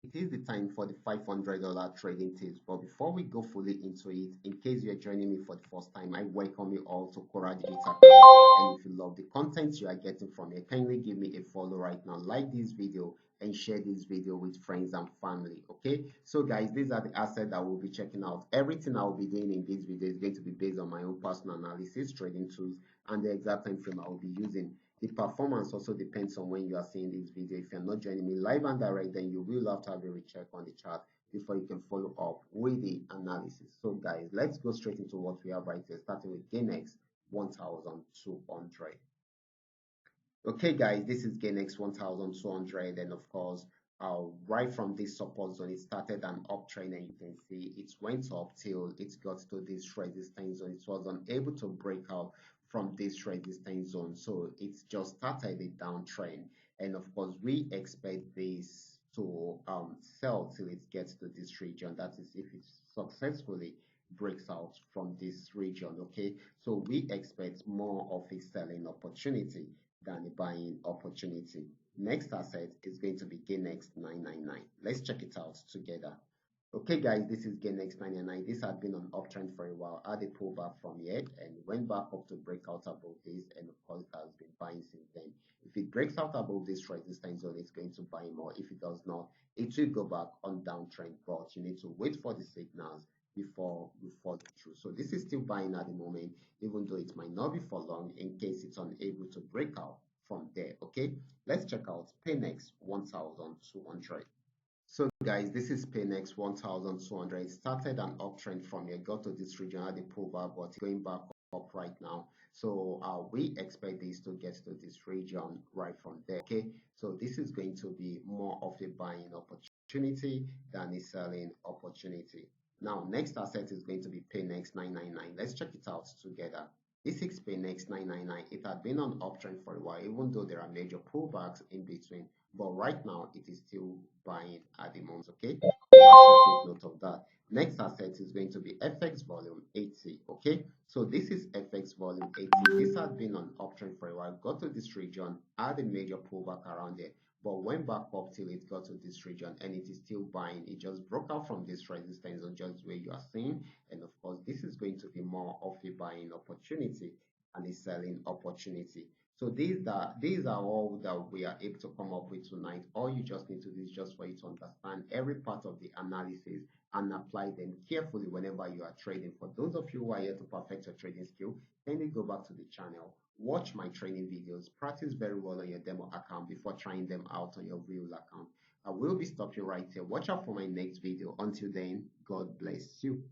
It is the time for the $500 trading tips. But before we go fully into it, in case you're joining me for the first time, I welcome you all to Qora Digital Academy. And if you love the content you are getting from here, kindly give me a follow right now, like this video, and share this video with friends and family. Okay, so guys, these are the assets that we'll be checking out. Everything I will be doing in this video is going to be based on my own personal analysis, trading tools, and the exact time frame I will be using. The performance also depends on when you are seeing this video. If you're not joining me live and direct, then you will have to have a recheck on the chart before you can follow up with the analysis. So guys, let's go straight into what we have right here, starting with GainX 1200. Okay guys, this is GainX 1200, and of course, right from this support zone, it started an uptrend, and you can see it went up till it got to this resistance zone. It was unable to break out from this resistance zone, so it's just started a downtrend. And of course, we expect this to sell till it gets to this region. That is, if it successfully breaks out from this region. Okay, so we expect more of a selling opportunity than a buying opportunity. Next asset is going to be GainX 999. Let's check it out together. Okay, guys, this is GainX 999. This had been on uptrend for a while. Had a pullback from here and went back up to break out above this, and of course, it has been buying since then. If it breaks out above this resistance zone, it's going to buy more. If it does not, it will go back on downtrend, but you need to wait for the signals before you follow through. So this is still buying at the moment, even though it might not be for long in case it's unable to break out from there. Okay, let's check out PayNext 1200. So guys, this is PayNext 1200. It started an uptrend from here, got to this region, had a pullback, but going back up right now. So we expect this to get to this region right from there. Okay, so this is going to be more of a buying opportunity than a selling opportunity. Now, next asset is going to be PayNext 999. Let's check it out together. This is PayNext 999. It had been on uptrend for a while, even though there are major pullbacks in between. But right now, it is still buying at the moment. Okay, so I should take note of that. Next asset is going to be FX volume 80. Okay, so this is FX volume 80. This had been on uptrend for a while, got to this region, had a major pullback around there, but went back up till it got to this region, and it is still buying. It just broke out from this resistance on just where you are seeing, and of course, this is going to be more of a buying opportunity and a selling opportunity. So these are all that we are able to come up with tonight. All you just need to do is just for you to understand every part of the analysis and apply them carefully whenever you are trading. For those of you who are here to perfect your trading skill, kindly go back to the channel, watch my training videos, practice very well on your demo account before trying them out on your real account. I will be stopping right here. Watch out for my next video. Until then, God bless you.